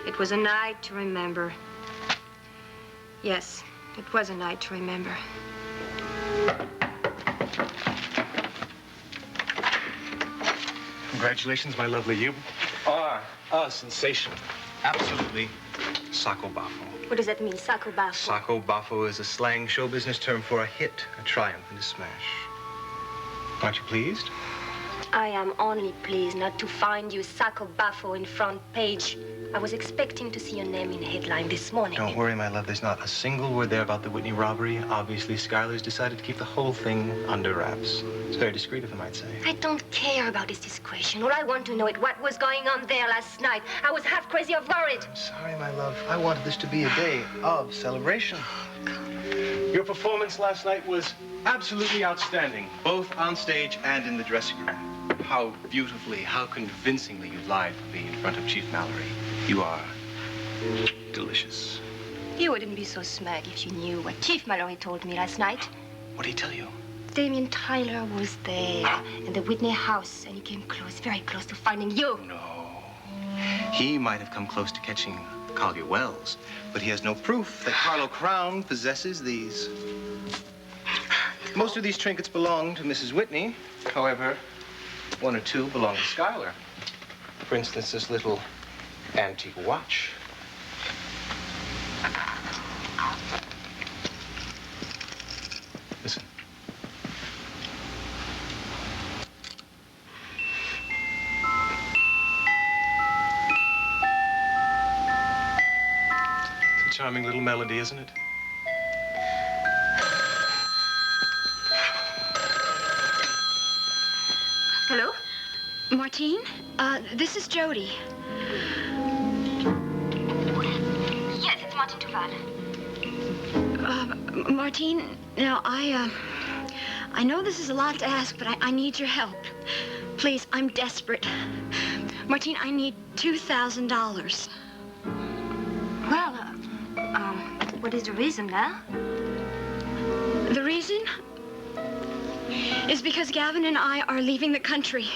It was a night to remember. Yes, it was a night to remember. Congratulations, my lovely. You are a sensation. Absolutely sacco baffo. What does that mean, sacco baffo? Sacco baffo is a slang show business term for a hit, a triumph, and a smash. Aren't you pleased? I am only pleased not to find you sacco baffo in front page. I was expecting to see your name in headline this morning. Don't worry, my love. There's not a single word there about the Whitney robbery. Obviously, Schuyler's decided to keep the whole thing under wraps. It's very discreet, if I might say. I don't care about his discretion. All I want to know is what was going on there last night. I was half crazy of worried. I'm sorry, my love. I wanted this to be a day of celebration. Your performance last night was absolutely outstanding, both on stage and in the dressing room. How beautifully, how convincingly you lied for me in front of Chief Mallory. You are delicious. You wouldn't be so smug if you knew what Chief Malloy told me last night. What did he tell you? Damien Tyler was there in the Whitney house, and he came close, very close to finding you. No. He might have come close to catching Collier Wells, but he has no proof that Carlo Crown possesses these. Most of these trinkets belong to Mrs. Whitney. However, one or two belong to Schuyler. For instance, this little antique watch. Listen. It's a charming little melody, isn't it? Hello? Martine? This is Jody. Yes, it's Martine Tuval. Martine, now, I know this is a lot to ask, but I need your help. Please, I'm desperate. Martine, I need $2,000. Well, what is the reason now? The reason is because Gavin and I are leaving the country.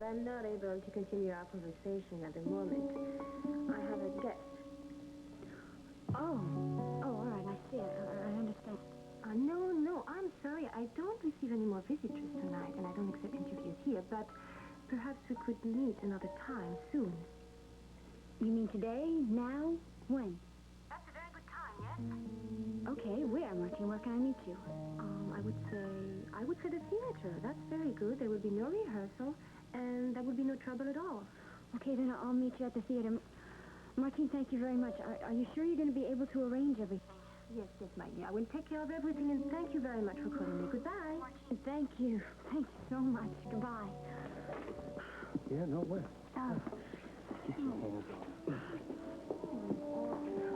I'm not able to continue our conversation at the moment. I have a guest. Oh, all right, I see. I understand. No, I'm sorry. I don't receive any more visitors tonight, and I don't accept interviews here, but perhaps we could meet another time soon. You mean today? Now? When? That's a very good time, yes? Okay, where, Martine? Where can I meet you? I would say the theater. That's very good. There will be no rehearsal, and there will be no trouble at all. Okay, then I'll meet you at the theater. Martine, thank you very much. Are you sure you're going to be able to arrange everything? Yes, my dear. I will take care of everything, and thank you very much for calling me. Goodbye. Martine, thank you. Thank you so much. Goodbye. Yeah, no way. All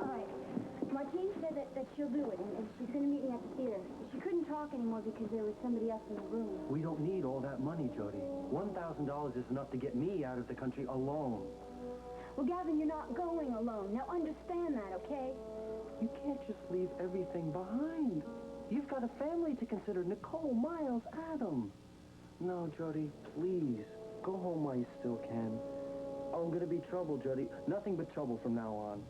right. Martine said that she'll do it, and she's going to meet me at the theater. She couldn't talk anymore because there was somebody else in the room. We don't need all that money, Jody. $1,000 is enough to get me out of the country alone. Well, Gavin, you're not going alone. Now, understand that, okay? You can't just leave everything behind. You've got a family to consider. Nicole, Miles, Adam. No, Jody, please. Go home while you still can. Oh, I'm going to be trouble, Jody. Nothing but trouble from now on.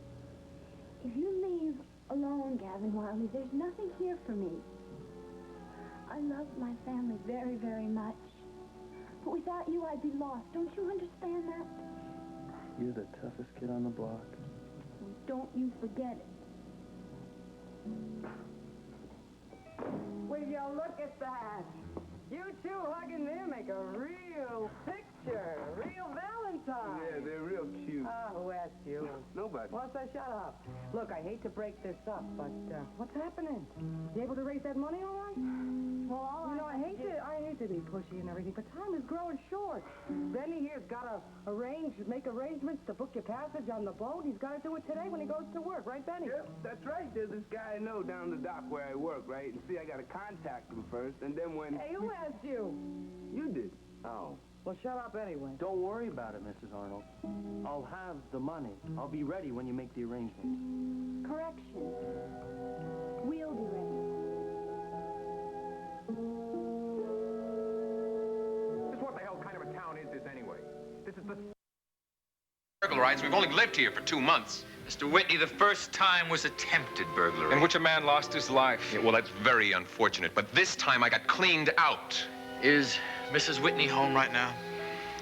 If you leave alone, Gavin Wiley, there's nothing here for me. I love my family very, very much. But without you, I'd be lost. Don't you understand that? You're the toughest kid on the block. Don't you forget it. Will you look at that? You two hugging there make a real 6 picture. Real Valentine. Yeah, they're real cute. Oh, who asked you? Nobody. Well, so shut up. Look, I hate to break this up, but what's happening? You able to raise that money all right? Well, all You know, I hate to be pushy and everything, but time is growing short. Benny here's got to make arrangements to book your passage on the boat. He's got to do it today when he goes to work, right, Benny? Yep, that's right. There's this guy I know down the dock where I work, right? And see, I got to contact him first, and then when... Hey, who asked you? You did. Oh. Well, shut up anyway. Don't worry about it, Mrs. Arnold. I'll have the money. I'll be ready when you make the arrangements. Correction. We'll be ready. Just what the hell kind of a town is this anyway? This is the... Burglarized. We've only lived here for 2 months. Mr. Whitney, the first time was attempted burglary. In which a man lost his life. Yeah, well, that's very unfortunate, but this time I got cleaned out. Is Mrs. Whitney home right now?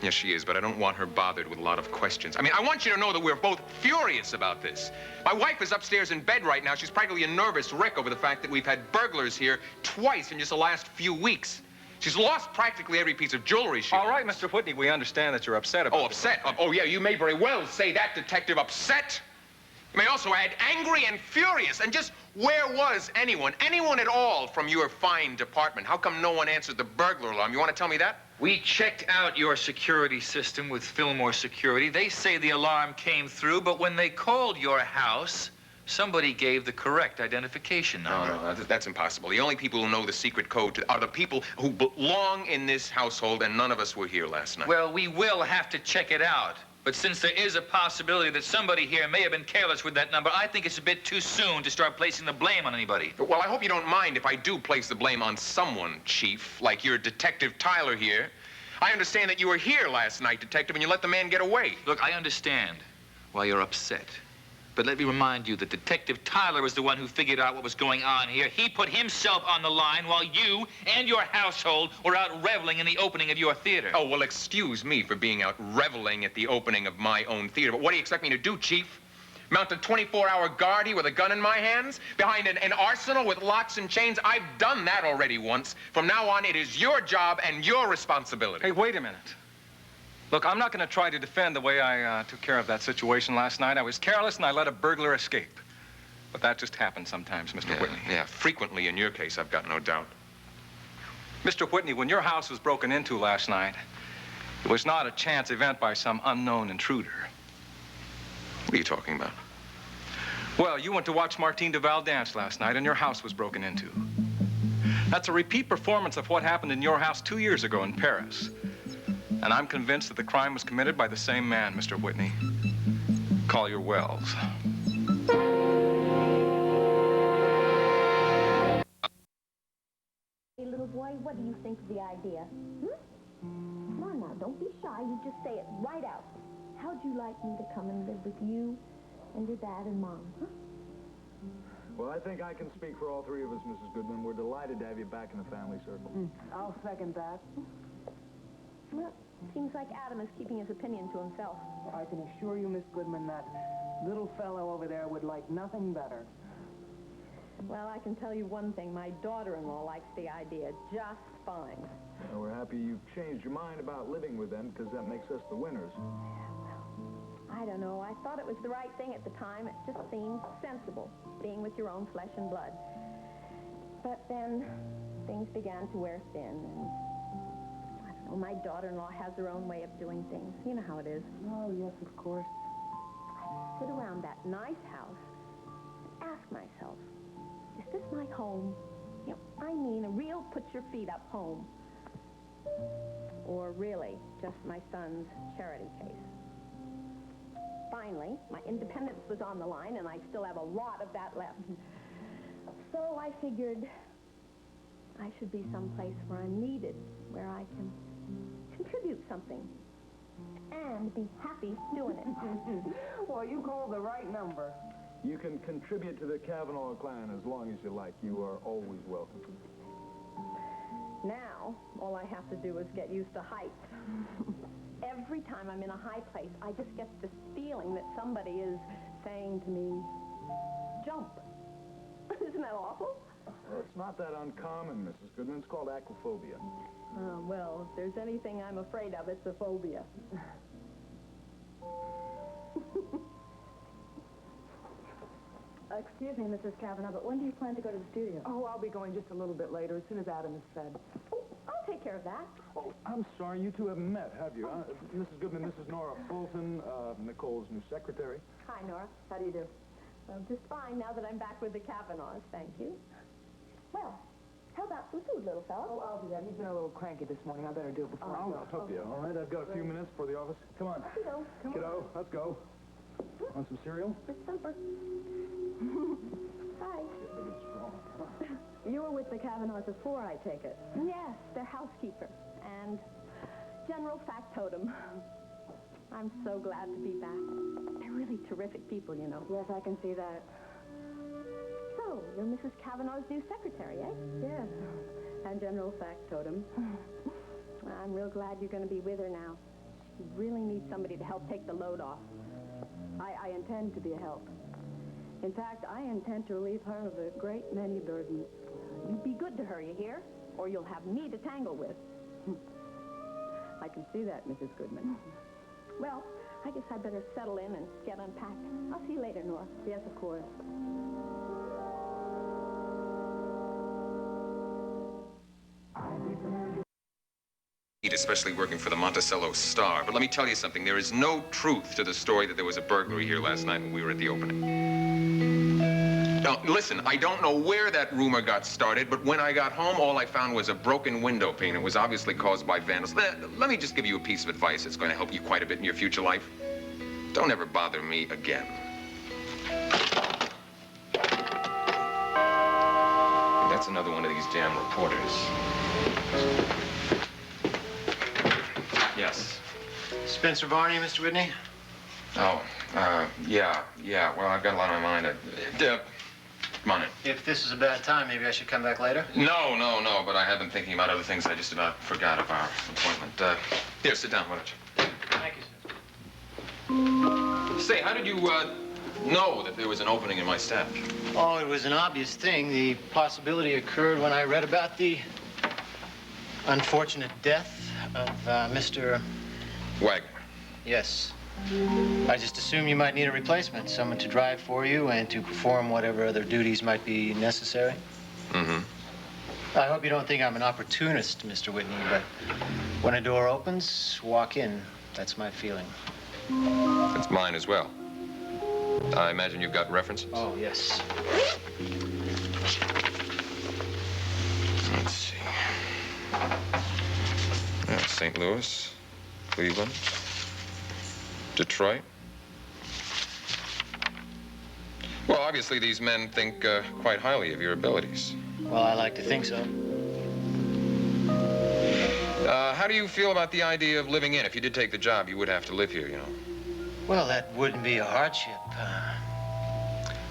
Yes, she is, but I don't want her bothered with a lot of questions. I mean, I want you to know that we're both furious about this. My wife is upstairs in bed right now. She's practically a nervous wreck over the fact that we've had burglars here twice in just the last few weeks. She's lost practically every piece of jewelry she All right, Mr. Whitney, we understand that you're upset about Oh, upset? Oh, yeah, you may very well say that, Detective. Upset? You may also add angry and furious. And just where was anyone at all from your fine department? How come no one answered the burglar alarm? You want to tell me that? We checked out your security system with Fillmore Security. They say the alarm came through, but when they called your house, somebody gave the correct identification number. No, that's impossible. The only people who know the secret code are the people who belong in this household, and none of us were here last night. Well, we will have to check it out. But since there is a possibility that somebody here may have been careless with that number, I think it's a bit too soon to start placing the blame on anybody. Well, I hope you don't mind if I do place the blame on someone, Chief, like your Detective Tyler here. I understand that you were here last night, Detective, and you let the man get away. Look, I understand why you're upset. But let me remind you that Detective Tyler was the one who figured out what was going on here. He put himself on the line while you and your household were out reveling in the opening of your theater. Oh, well, excuse me for being out reveling at the opening of my own theater, but what do you expect me to do, Chief? Mount a 24-hour guard here with a gun in my hands? Behind an arsenal with locks and chains? I've done that already once. From now on, it is your job and your responsibility. Hey, wait a minute. Look, I'm not going to try to defend the way I took care of that situation last night. I was careless and I let a burglar escape. But that just happens sometimes, Mr. Whitney. Yeah, frequently in your case, I've got no doubt. Mr. Whitney, when your house was broken into last night, it was not a chance event by some unknown intruder. What are you talking about? Well, you went to watch Martine Duval dance last night and your house was broken into. That's a repeat performance of what happened in your house 2 years ago in Paris. And I'm convinced that the crime was committed by the same man, Mr. Whitney. Collier Wells. Hey, little boy, what do you think of the idea? Come on now, don't be shy. You just say it right out. How'd you like me to come and live with you and your dad and Mom, huh? Well, I think I can speak for all three of us, Mrs. Goodman. We're delighted to have you back in the family circle. I'll second that. Well, seems like Adam is keeping his opinion to himself. I can assure you, Miss Goodman, that little fellow over there would like nothing better. Well, I can tell you one thing. My daughter-in-law likes the idea just fine. Well, we're happy you've changed your mind about living with them, because that makes us the winners. I don't know. I thought it was the right thing at the time. It just seemed sensible, being with your own flesh and blood. But then things began to wear thin, and I don't know, my daughter-in-law has her own way of doing things. You know how it is. Oh, yes, of course. I sit around that nice house and ask myself, is this my home? You know, I mean a real put-your-feet-up home. Or really, just my son's charity case. Finally, my independence was on the line, and I still have a lot of that left. So I figured I should be someplace where I'm needed, where I can contribute something and be happy doing it. Well, you called the right number. You can contribute to the Kavanaugh clan as long as you like. You are always welcome. Now, all I have to do is get used to heights. Every time I'm in a high place, I just get this feeling that somebody is saying to me, jump. Isn't that awful? Well, it's not that uncommon, Mrs. Goodman. It's called aquaphobia. Well, if there's anything I'm afraid of, it's a phobia. Excuse me, Mrs. Kavanaugh, but when do you plan to go to the studio? Oh, I'll be going just a little bit later, as soon as Adam is fed. Oh, I'll take care of that. Oh, I'm sorry. You two haven't met, have you? Mrs. Goodman, this is Nora Fulton, Nicole's new secretary. Hi, Nora. How do you do? Just fine now that I'm back with the Kavanaughs, thank you. Well, how about some food, little fella? Oh, I'll do that. He's been a little cranky this morning. I better do it before I go. I'll help you, all right? I've got a few minutes for the office. Come on. Kiddo, let's go. Want some cereal? For supper. Hi. You were with the Kavanaughs before, I take it. Yes, their housekeeper and general factotum. I'm so glad to be back. They're really terrific people, you know. Yes, I can see that. So, you're Mrs. Kavanaugh's new secretary, eh? Yes, and general factotum. I'm real glad you're going to be with her now. She really needs somebody to help take the load off. I intend to be a help. In fact, I intend to relieve her of a great many burdens. You be good to her, you hear? Or you'll have me to tangle with. I can see that, Mrs. Goodman. Well, I guess I better settle in and get unpacked. I'll see you later, Nora. Yes, of course. Especially working for the Monticello Star. But let me tell you something. There is no truth to the story that there was a burglary here last night when we were at the opening. Now, listen, I don't know where that rumor got started, but when I got home, all I found was a broken window pane. It was obviously caused by vandals. Let me just give you a piece of advice that's going to help you quite a bit in your future life. Don't ever bother me again. That's another one of these damn reporters. Yes. Spencer Varney, Mr. Whitney? Oh, yeah. Well, I've got a lot on my mind. Come on in. If this is a bad time, maybe I should come back later? No, but I have been thinking about other things. I just about forgot of our appointment. Here, sit down, why don't you? Thank you, sir. Say, how did you, know that there was an opening in my staff? Oh, it was an obvious thing. The possibility occurred when I read about the unfortunate death of Mr. Wagner. Yes. I just assumed you might need a replacement, someone to drive for you and to perform whatever other duties might be necessary. Mm-hmm. I hope you don't think I'm an opportunist, Mr. Whitney, but when a door opens, walk in. That's my feeling. It's mine as well. I imagine you've got references? Oh, yes. Let's see. St. Louis, Cleveland, Detroit. Well, obviously these men think quite highly of your abilities. Well, I like to think so. How do you feel about the idea of living in? If you did take the job, you would have to live here, you know. Well, that wouldn't be a hardship.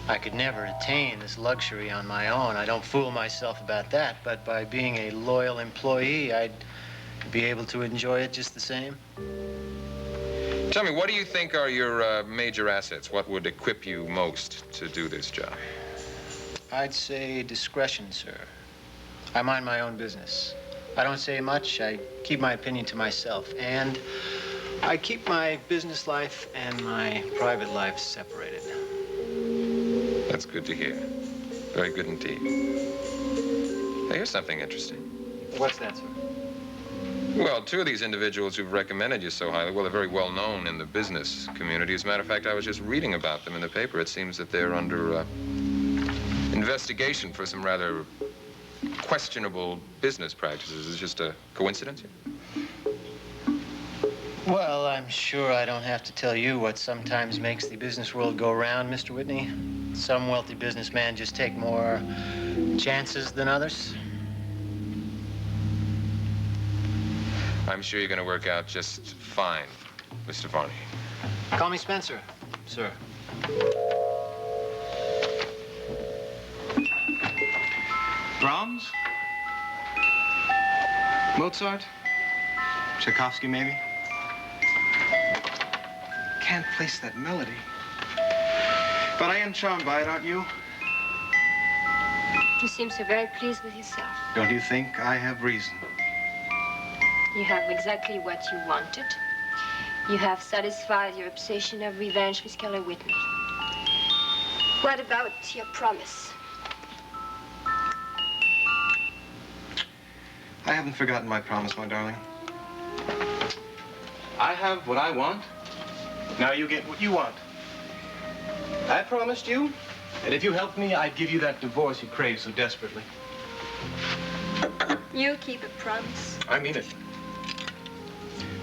I could never attain this luxury on my own. I don't fool myself about that, but by being a loyal employee, I'd be able to enjoy it just the same. Tell me, what do you think are your major assets? What would equip you most to do this job? I'd say discretion, sir. I mind my own business. I don't say much. I keep my opinion to myself. And I keep my business life and my private life separated. That's good to hear. Very good indeed. Hey, here's something interesting. What's that, sir? Well, two of these individuals who've recommended you so highly, well, they're very well known in the business community. As a matter of fact, I was just reading about them in the paper. It seems that they're under investigation for some rather questionable business practices. Is it just a coincidence? Well, I'm sure I don't have to tell you what sometimes makes the business world go round, Mr. Whitney. Some wealthy businessmen just take more chances than others. I'm sure you're going to work out just fine, Mr. Varney. Call me Spencer, sir. Brahms? Mozart? Tchaikovsky, maybe? Can't place that melody. But I am charmed by it, aren't you? You seem so very pleased with yourself. Don't you think I have reason? You have exactly what you wanted. You have satisfied your obsession of revenge with Carlo Whitney. What about your promise? I haven't forgotten my promise, my darling. I have what I want. Now you get what you want. I promised you that if you helped me, I'd give you that divorce you crave so desperately. You keep a promise. I mean it.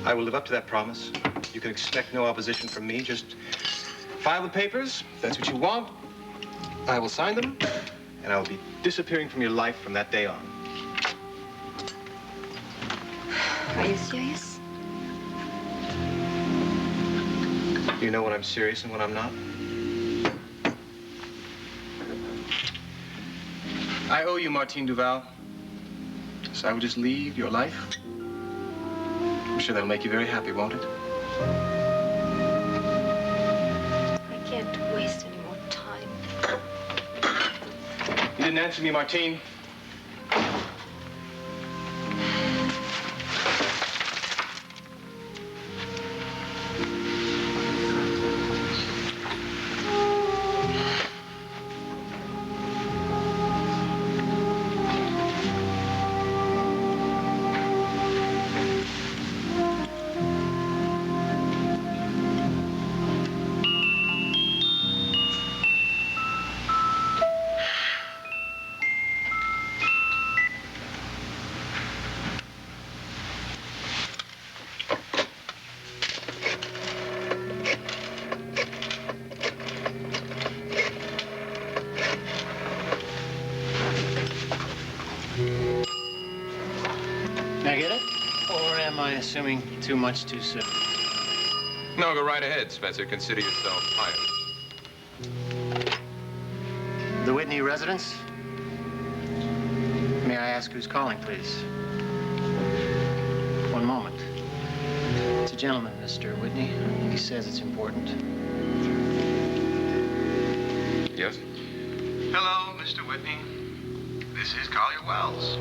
I will live up to that promise. You can expect no opposition from me. Just file the papers. If that's what you want, I will sign them, and I will be disappearing from your life from that day on. Are you serious? You know when I'm serious and when I'm not? I owe you, Martine Duval. So I will just leave your life. I'm sure that'll make you very happy, won't it? I can't waste any more time. You didn't answer me, Martine. Assuming too much too soon. No, go right ahead, Spencer. Consider yourself hired. The Whitney residence? May I ask who's calling, please? One moment. It's a gentleman, Mr. Whitney. I think he says it's important. Yes? Hello, Mr. Whitney. This is Collier Wells.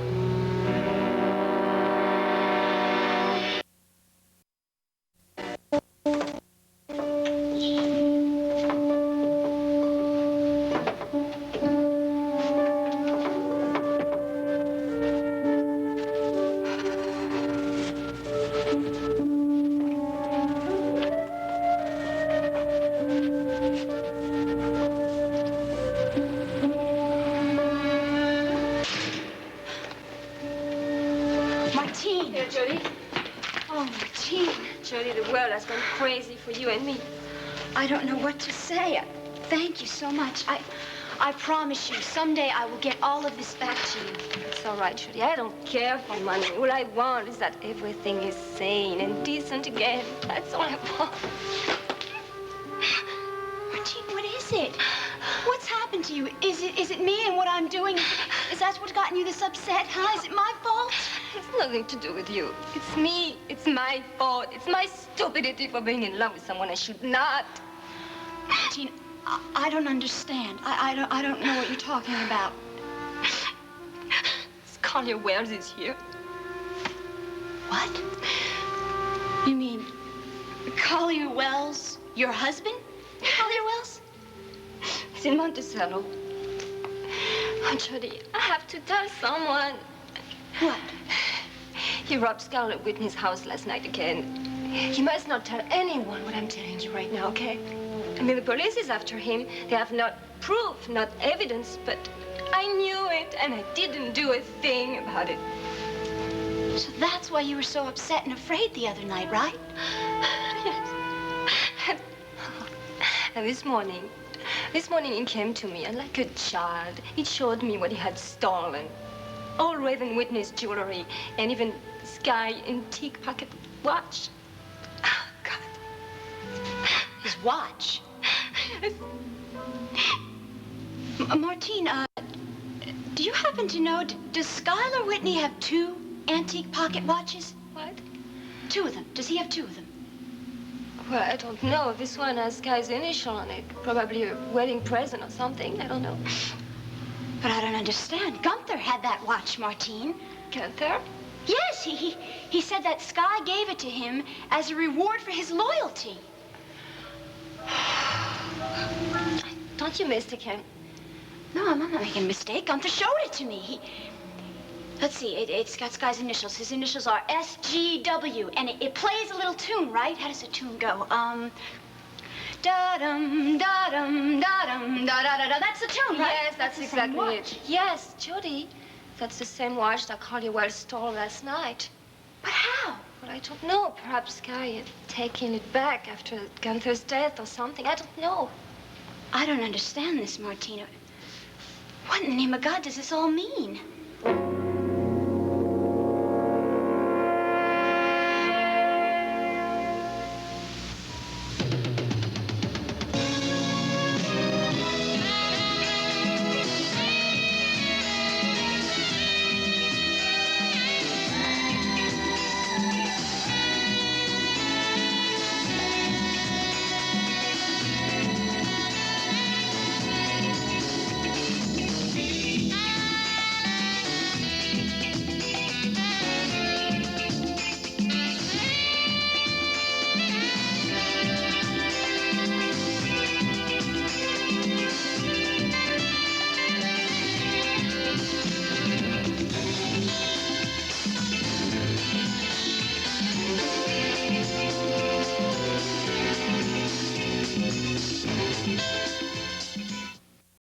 For you and me. I don't know what to say. Thank you so much. I promise you, someday I will get all of this back to you. It's all right, Jody. I don't care for money. All I want is that everything is sane and decent again. That's all I want. Martine, what is it? What's happened to you? Is it me and what I'm doing? Is that what's gotten you this upset, huh? Is it my fault? It's nothing to do with you. It's me. It's my fault. It's my stupidity for being in love with someone I should not. Martine, I don't understand. I don't know what you're talking about. Collier Wells is here. What? You mean Collier Wells, your husband? Collier Wells? He's in Monticello. Oh, Jody, I have to tell someone. What? He robbed Scarlett Whitney's house last night again. You must not tell anyone what I'm telling you right now, okay? I mean, the police is after him. They have not proof, not evidence, but I knew it, and I didn't do a thing about it. So that's why you were so upset and afraid the other night, right? Yes. And this morning he came to me, and like a child, he showed me what he had stolen. All Raven Whitney's jewelry, and even Sky antique pocket watch. Oh, God. His watch? Martine, do you happen to know, does Skylar Whitney have 2 antique pocket watches? What? 2 of them. Does he have 2 of them? Well, I don't know. This one has Sky's initial on it. Probably a wedding present or something. I don't know. But I don't understand. Gunther had that watch, Martine. Gunther? Yes, he said that Sky gave it to him as a reward for his loyalty. Don't you mistake him? No, I'm not making a mistake. Gunther showed it to me. Let's see, it's got Sky's initials. His initials are SGW, and it plays a little tune, right? How does the tune go? Da-dum, da-dum, da-dum, da-da-da-da. That's the tune, right? Yes, that's exactly it. Yes, Jody. That's the same watch that Carlo Wells stole last night. But how? Well, I don't know. Perhaps Sky had taken it back after Gunther's death or something. I don't know. I don't understand this, Martina. What in the name of God does this all mean?